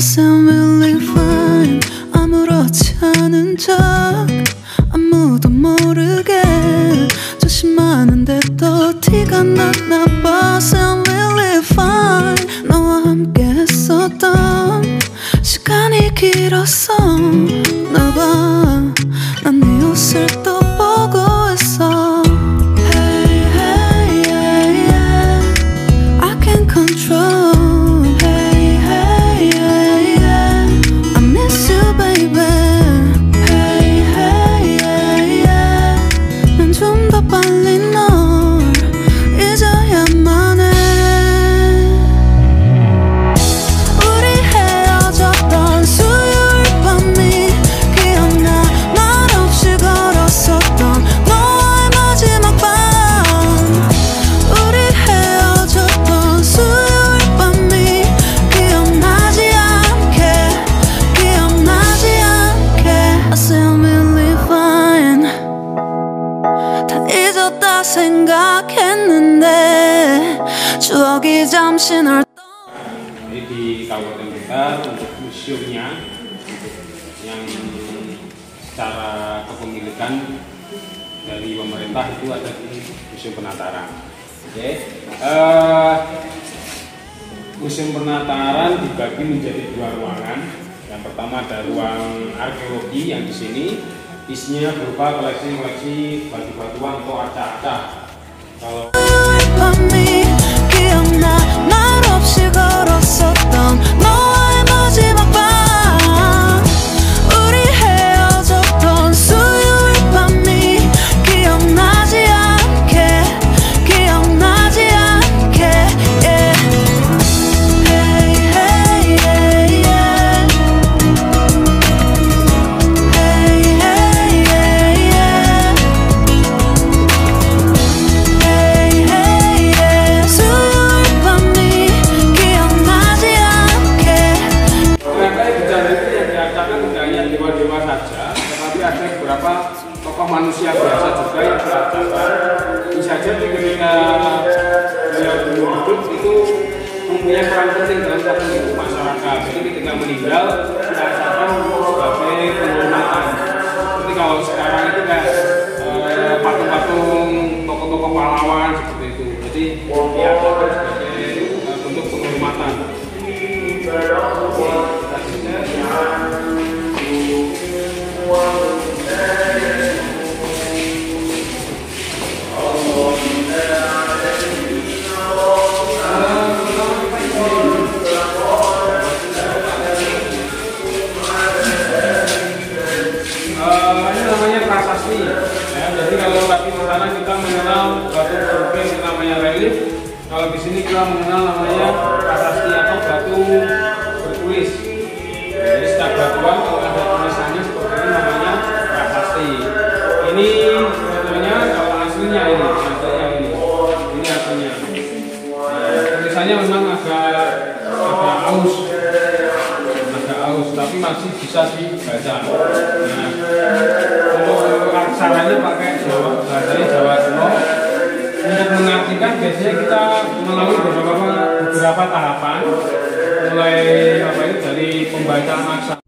sound really fine. 아무렇지 않은 척 아무도 모르게 조심하는데 또 티가 났나 봐. Sound really fine. 너와 함께 했었던 시간이 길었어 나 봐. 난 네 옷을 또 보고 있어. Hey, hey, yeah, yeah. I can't control. 생각했는데 추억이 잠시 널. Jadi di kabupaten kita untuk museumnya yang secara kepemilikan dari pemerintah itu ada di Museum Penataran. Oke. Museum Penataran dibagi menjadi dua ruangan. Yang pertama ada ruang arkeologi yang di sini isinya berupa koleksi-koleksi batu-batuan atau arca-arca. Kalau manusia biasa juga yang beragama. Bisa saja ketika beliau hidup itu mempunyai peran penting dalam satu lingkup masyarakat. Jadi ketika meninggal dirasakan sebagai penghormatan. Seperti kalau sekarang itu kayak patung-patung tokoh-tokoh pahlawan seperti itu. Jadi dianggap sebagai bentuk penghormatan. Ini namanya prasasti. Ya, jadi kalau tadi di sana kita mengenal batu berukir namanya relief, kalau di sini kita mengenal namanya prasasti atau batu bertulis. Jadi setiap batuan kalau ada tulisannya seperti ini namanya prasasti. Ini fotonya kalau aslinya ini, contohnya ini aslinya. Tulisannya memang agak aus. Tapi masih bisa dibaca. Nah, untuk aksaranya pakai Jawa, bahasanya Jawa kuno. Untuk mengartikan biasanya kita melalui beberapa tahapan, mulai dari pembacaan aksara.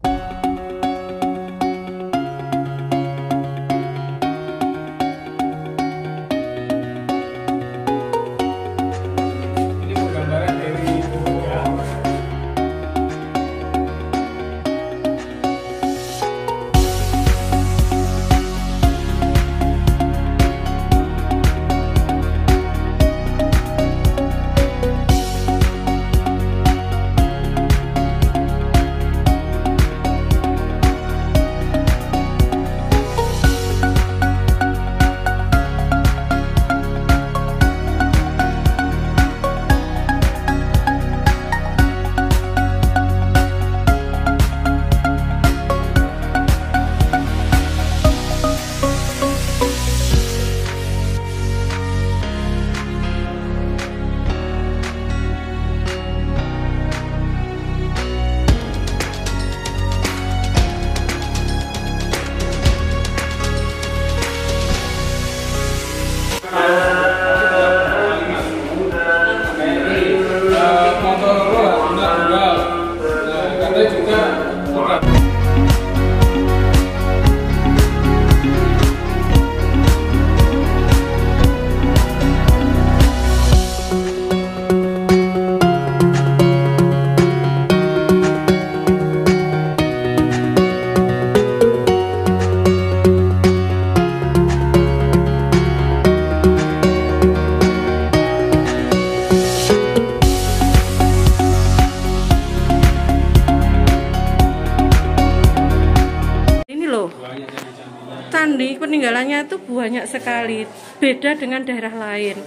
peninggalannya itu banyak sekali, beda dengan daerah lain.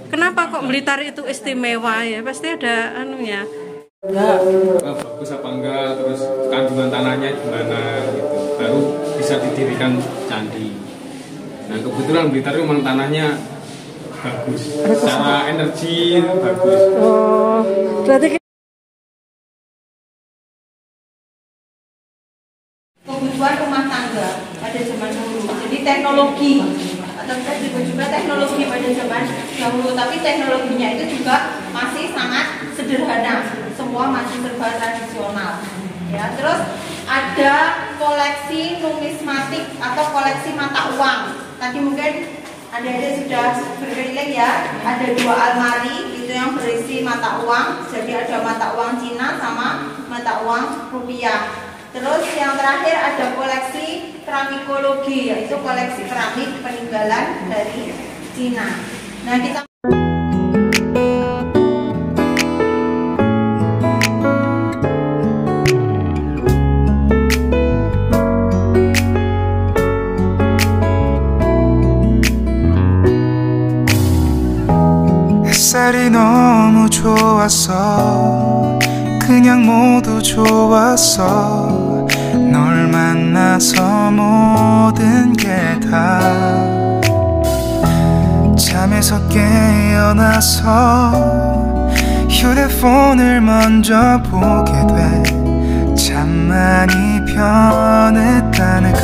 Kenapa kok Blitar itu istimewa ya? Pasti ada anunya. Bagus apa enggak, terus kandungan tanahnya gimana gitu, baru bisa didirikan candi. Nah kebetulan Blitar itu memang tanahnya bagus, secara energi bagus. Oh, berarti kebutuhan rumah tangga pada zaman dulu. Jadi teknologi atau juga teknologi pada zaman dahulu, tapi teknologinya itu juga masih sangat sederhana. Semua masih serba tradisional. Ya, terus ada koleksi numismatik atau koleksi mata uang. Tadi mungkin adik-adik sudah berkeliling ya. Ada 2 almari itu yang berisi mata uang. Jadi ada mata uang Cina sama mata uang rupiah. Terus yang terakhir ada koleksi keramikologi, yaitu koleksi keramik peninggalan dari Cina. Nah, kita 햇살이 너무 좋았어. 그냥 모두 좋았어. 널 만나서 모든 게 다 잠에서 깨어나서 휴대폰을 먼저 보게 돼. 참 많이 변했다는가.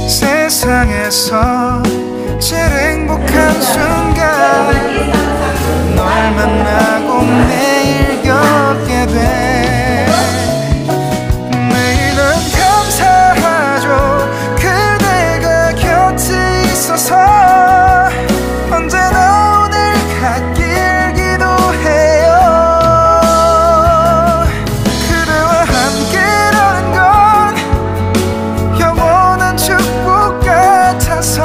세상에서 제일 행복한 순간 널 만나고 매일 겪게 돼. 매일은 감사하죠. 그대가 곁에 있어서 언제나 오늘 같길 기도해요. 그대와 함께라는 건 영원한 축복 같아서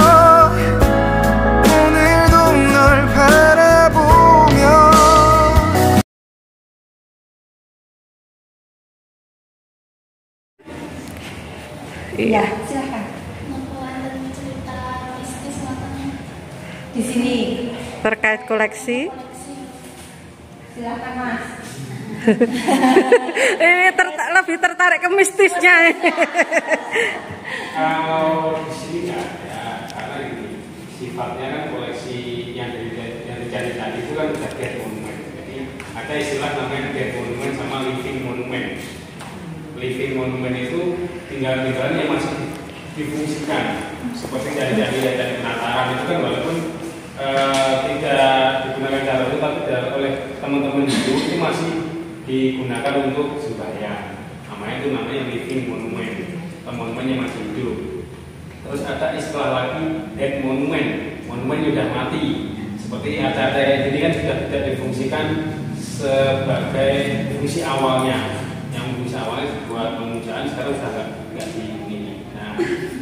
ya, silakan. Di sini terkait koleksi. Silakan Mas. Lebih tertarik ke mistisnya. Kalau di sini nggak ada, karena ini sifatnya kan koleksi yang dicari tadi itu kan dead monument. Jadi ada istilah namanya dead monument sama living monument. Living monument itu tinggal-tinggalan yang masih difungsikan, seperti dari penataran itu kan walaupun tidak digunakan cara itu, tapi oleh teman-teman itu masih digunakan untuk sembahyang. Namanya living monument, monumennya masih hidup. Terus ada istilah lagi dead monument, monumen sudah mati. Seperti ada ini kan sudah tidak difungsikan sebagai fungsi awalnya. Yang fungsi awalnya buat pemujaan sekarang sudah nggak di ini. Nah,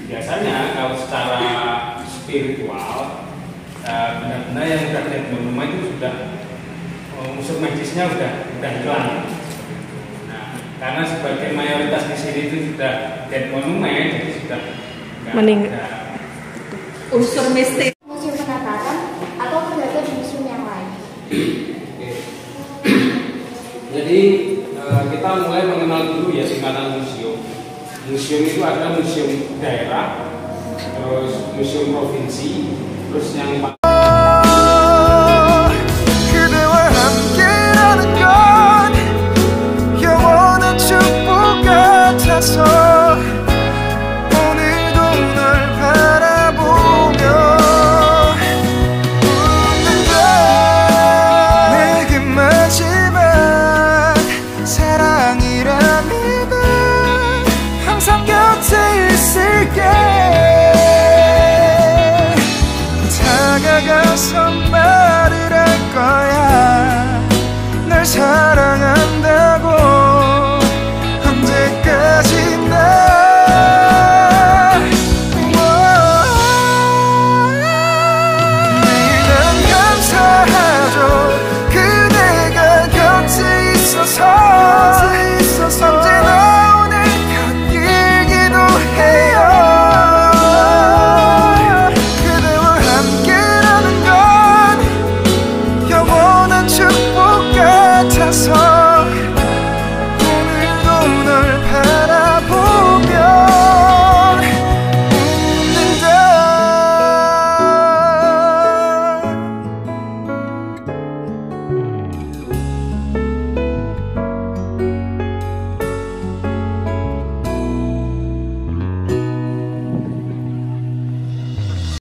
biasanya kalau secara spiritual benar-benar yang sudah dead monument itu sudah unsur magisnya sudah hilang. Nah, karena sebagai mayoritas di sini itu sudah dead monument, jadi sudah meninggal. Unsur mistis. Museum penataran atau terdapat di museum yang lain. Jadi kita mulai mengenal dulu ya singkatan museum. Museum itu ada museum daerah, terus museum provinsi, terus yang